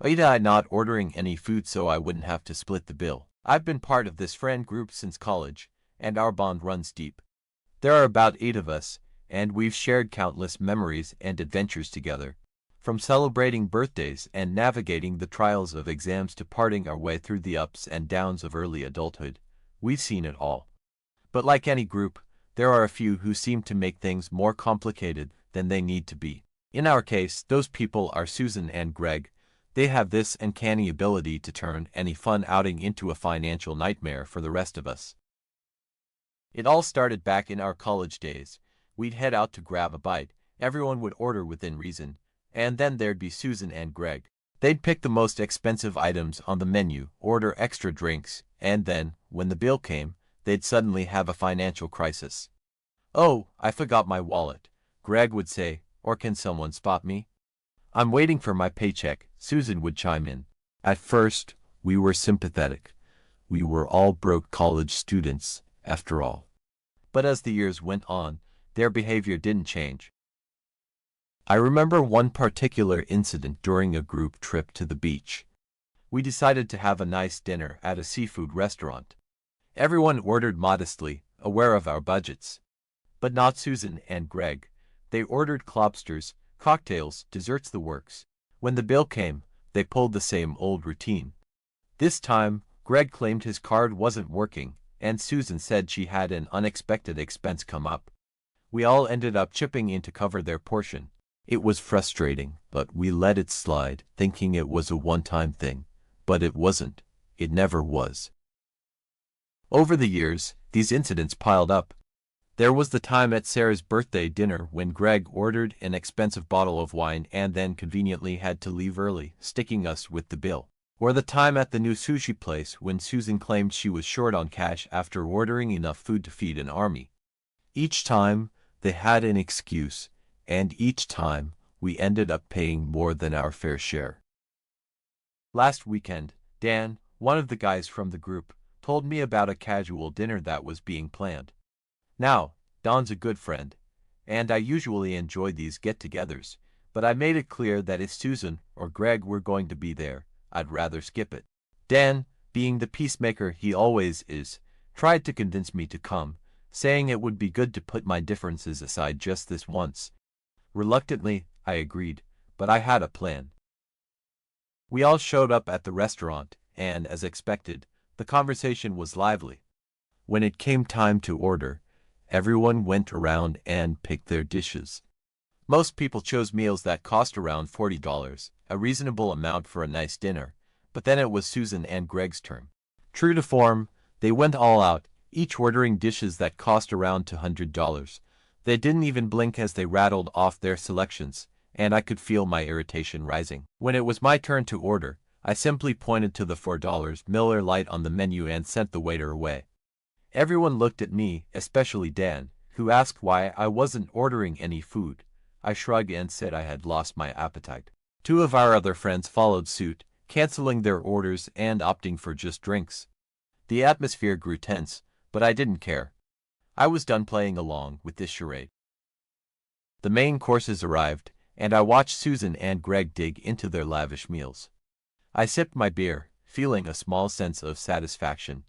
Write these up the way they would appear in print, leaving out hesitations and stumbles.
AITA not ordering any food so I wouldn't have to split the bill. I've been part of this friend group since college, and our bond runs deep. There are about 8 of us, and we've shared countless memories and adventures together. From celebrating birthdays and navigating the trials of exams to parting our way through the ups and downs of early adulthood, we've seen it all. But like any group, there are a few who seem to make things more complicated than they need to be. In our case, those people are Susan and Greg. They have this uncanny ability to turn any fun outing into a financial nightmare for the rest of us. It all started back in our college days. We'd head out to grab a bite, everyone would order within reason, and then there'd be Susan and Greg. They'd pick the most expensive items on the menu, order extra drinks, and then, when the bill came, they'd suddenly have a financial crisis. "Oh, I forgot my wallet," Greg would say, or "Can someone spot me?" "I'm waiting for my paycheck," Susan would chime in. At first, we were sympathetic. We were all broke college students, after all. But as the years went on, their behavior didn't change. I remember one particular incident during a group trip to the beach. We decided to have a nice dinner at a seafood restaurant. Everyone ordered modestly, aware of our budgets. But not Susan and Greg. They ordered lobsters, cocktails, desserts, the works. When the bill came, they pulled the same old routine. This time, Greg claimed his card wasn't working, and Susan said she had an unexpected expense come up. We all ended up chipping in to cover their portion. It was frustrating, but we let it slide, thinking it was a one-time thing. But it wasn't. It never was. Over the years, these incidents piled up. There was the time at Sarah's birthday dinner when Greg ordered an expensive bottle of wine and then conveniently had to leave early, sticking us with the bill. Or the time at the new sushi place when Susan claimed she was short on cash after ordering enough food to feed an army. Each time, they had an excuse, and each time, we ended up paying more than our fair share. Last weekend, Dan, one of the guys from the group, told me about a casual dinner that was being planned. Now, Don's a good friend, and I usually enjoy these get-togethers, but I made it clear that if Susan or Greg were going to be there, I'd rather skip it. Dan, being the peacemaker he always is, tried to convince me to come, saying it would be good to put my differences aside just this once. Reluctantly, I agreed, but I had a plan. We all showed up at the restaurant, and, as expected, the conversation was lively. When it came time to order, everyone went around and picked their dishes. Most people chose meals that cost around $40, a reasonable amount for a nice dinner, but then it was Susan and Greg's turn. True to form, they went all out, each ordering dishes that cost around $200. They didn't even blink as they rattled off their selections, and I could feel my irritation rising. When it was my turn to order, I simply pointed to the $4 Miller Lite on the menu and sent the waiter away. Everyone looked at me, especially Dan, who asked why I wasn't ordering any food. I shrugged and said I had lost my appetite. 2 of our other friends followed suit, canceling their orders and opting for just drinks. The atmosphere grew tense, but I didn't care. I was done playing along with this charade. The main courses arrived, and I watched Susan and Greg dig into their lavish meals. I sipped my beer, feeling a small sense of satisfaction.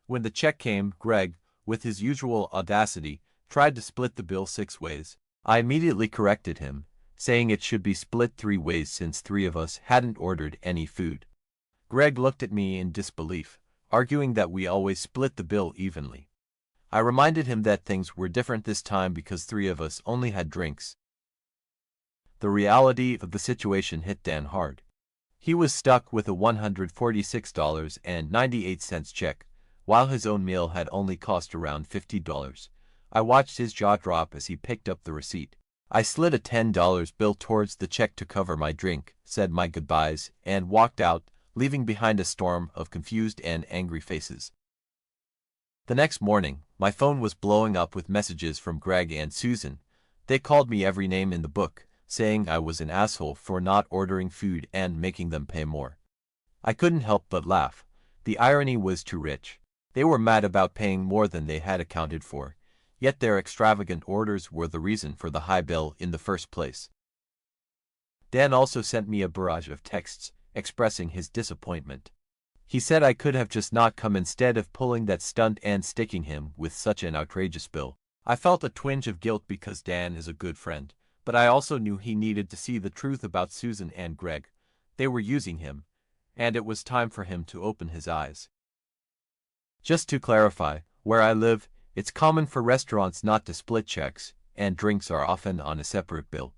When the check came, Greg, with his usual audacity, tried to split the bill 6 ways. I immediately corrected him, saying it should be split 3 ways since 3 of us hadn't ordered any food. Greg looked at me in disbelief, arguing that we always split the bill evenly. I reminded him that things were different this time because 3 of us only had drinks. The reality of the situation hit Dan hard. He was stuck with a $146.98 check, while his own meal had only cost around $50. I watched his jaw drop as he picked up the receipt. I slid a $10 bill towards the check to cover my drink, said my goodbyes, and walked out, leaving behind a storm of confused and angry faces. The next morning, my phone was blowing up with messages from Greg and Susan. They called me every name in the book, saying I was an asshole for not ordering food and making them pay more. I couldn't help but laugh. The irony was too rich. They were mad about paying more than they had accounted for, yet their extravagant orders were the reason for the high bill in the first place. Dan also sent me a barrage of texts, expressing his disappointment. He said I could have just not come instead of pulling that stunt and sticking him with such an outrageous bill. I felt a twinge of guilt because Dan is a good friend, but I also knew he needed to see the truth about Susan and Greg. They were using him, and it was time for him to open his eyes. Just to clarify, where I live, it's common for restaurants not to split checks, and drinks are often on a separate bill.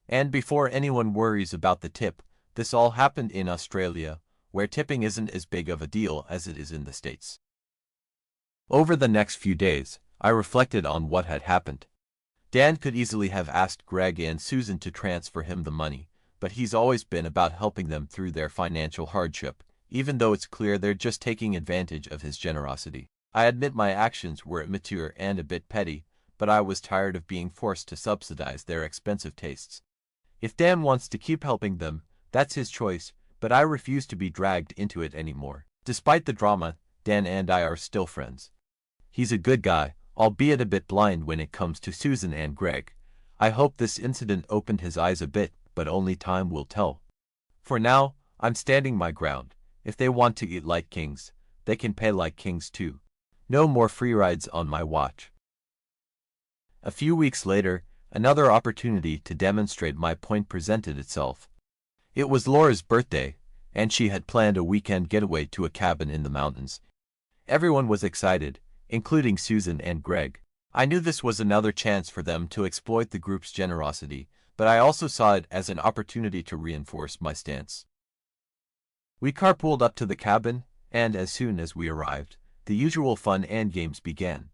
And before anyone worries about the tip, this all happened in Australia, where tipping isn't as big of a deal as it is in the States. Over the next few days, I reflected on what had happened. Dan could easily have asked Greg and Susan to transfer him the money, but he's always been about helping them through their financial hardship, even though it's clear they're just taking advantage of his generosity. I admit my actions were immature and a bit petty, but I was tired of being forced to subsidize their expensive tastes. If Dan wants to keep helping them, that's his choice, but I refuse to be dragged into it anymore. Despite the drama, Dan and I are still friends. He's a good guy, albeit a bit blind when it comes to Susan and Greg. I hope this incident opened his eyes a bit, but only time will tell. For now, I'm standing my ground. If they want to eat like kings, they can pay like kings too. No more free rides on my watch. A few weeks later, another opportunity to demonstrate my point presented itself. It was Laura's birthday, and she had planned a weekend getaway to a cabin in the mountains. Everyone was excited, including Susan and Greg. I knew this was another chance for them to exploit the group's generosity, but I also saw it as an opportunity to reinforce my stance. We carpooled up to the cabin, and as soon as we arrived, the usual fun and games began.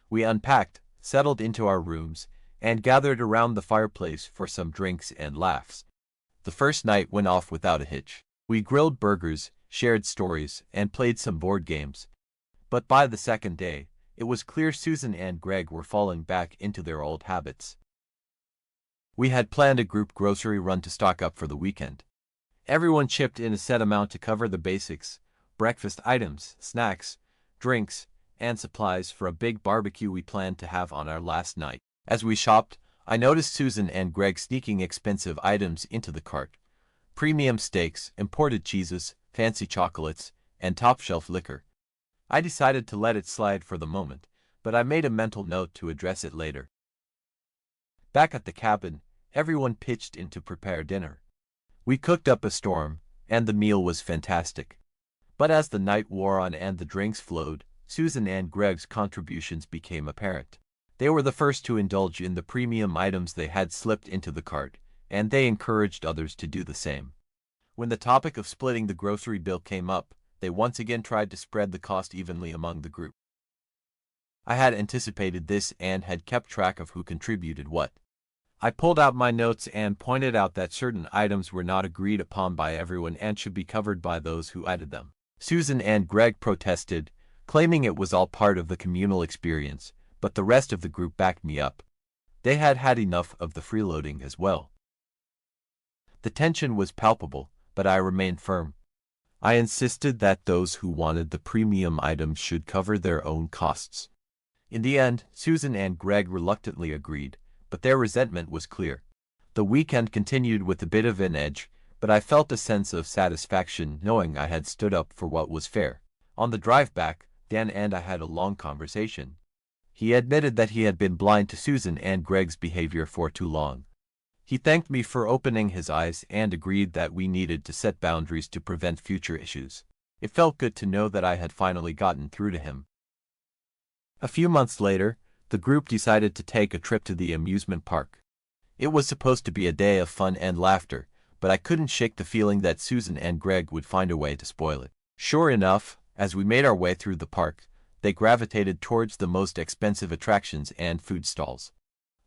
We unpacked, settled into our rooms, and gathered around the fireplace for some drinks and laughs. The first night went off without a hitch. We grilled burgers, shared stories, and played some board games. But by the second day, it was clear Susan and Greg were falling back into their old habits. We had planned a group grocery run to stock up for the weekend. Everyone chipped in a set amount to cover the basics: breakfast items, snacks, drinks, and supplies for a big barbecue we planned to have on our last night. As we shopped, I noticed Susan and Greg sneaking expensive items into the cart: premium steaks, imported cheeses, fancy chocolates, and top-shelf liquor. I decided to let it slide for the moment, but I made a mental note to address it later. Back at the cabin, everyone pitched in to prepare dinner. We cooked up a storm, and the meal was fantastic. But as the night wore on and the drinks flowed, Susan and Greg's contributions became apparent. They were the first to indulge in the premium items they had slipped into the cart, and they encouraged others to do the same. When the topic of splitting the grocery bill came up, they once again tried to spread the cost evenly among the group. I had anticipated this and had kept track of who contributed what. I pulled out my notes and pointed out that certain items were not agreed upon by everyone and should be covered by those who added them. Susan and Greg protested, claiming it was all part of the communal experience, but the rest of the group backed me up. They had had enough of the freeloading as well. The tension was palpable, but I remained firm. I insisted that those who wanted the premium items should cover their own costs. In the end, Susan and Greg reluctantly agreed, but their resentment was clear. The weekend continued with a bit of an edge, but I felt a sense of satisfaction knowing I had stood up for what was fair. On the drive back, Dan and I had a long conversation. He admitted that he had been blind to Susan and Greg's behavior for too long. He thanked me for opening his eyes and agreed that we needed to set boundaries to prevent future issues. It felt good to know that I had finally gotten through to him. A few months later, the group decided to take a trip to the amusement park. It was supposed to be a day of fun and laughter, but I couldn't shake the feeling that Susan and Greg would find a way to spoil it. Sure enough, as we made our way through the park, they gravitated towards the most expensive attractions and food stalls.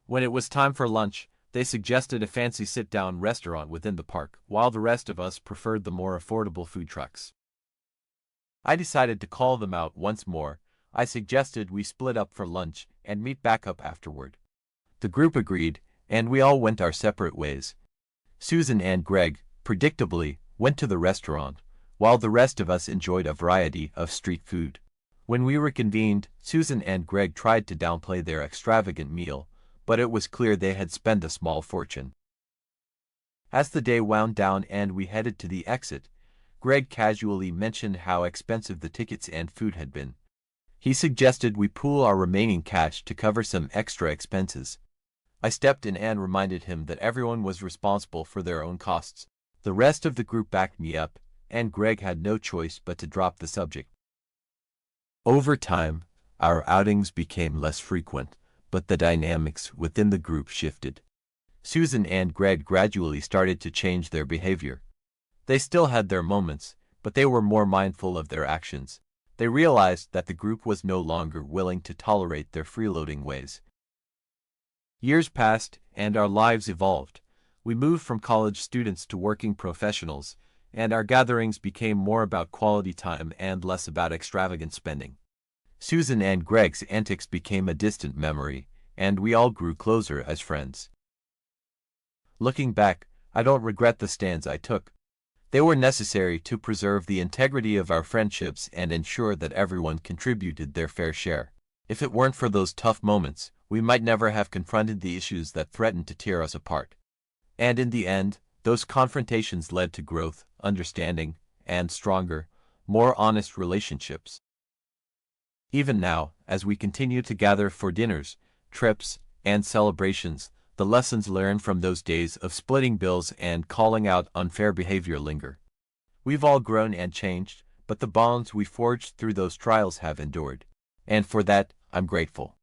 When it was time for lunch, they suggested a fancy sit-down restaurant within the park, while the rest of us preferred the more affordable food trucks. I decided to call them out once more. I suggested we split up for lunch and meet back up afterward. The group agreed, and we all went our separate ways. Susan and Greg, predictably, went to the restaurant, while the rest of us enjoyed a variety of street food. When we reconvened, Susan and Greg tried to downplay their extravagant meal, but it was clear they had spent a small fortune. As the day wound down and we headed to the exit, Greg casually mentioned how expensive the tickets and food had been. He suggested we pool our remaining cash to cover some extra expenses. I stepped in and reminded him that everyone was responsible for their own costs. The rest of the group backed me up, and Greg had no choice but to drop the subject. Over time, our outings became less frequent, but the dynamics within the group shifted. Susan and Greg gradually started to change their behavior. They still had their moments, but they were more mindful of their actions. They realized that the group was no longer willing to tolerate their freeloading ways. Years passed, and our lives evolved. We moved from college students to working professionals, and our gatherings became more about quality time and less about extravagant spending. Susan and Greg's antics became a distant memory, and we all grew closer as friends. Looking back, I don't regret the stands I took. They were necessary to preserve the integrity of our friendships and ensure that everyone contributed their fair share. If it weren't for those tough moments, we might never have confronted the issues that threatened to tear us apart. And in the end, those confrontations led to growth, understanding, and stronger, more honest relationships. Even now, as we continue to gather for dinners, trips, and celebrations, the lessons learned from those days of splitting bills and calling out unfair behavior linger. We've all grown and changed, but the bonds we forged through those trials have endured. And for that, I'm grateful.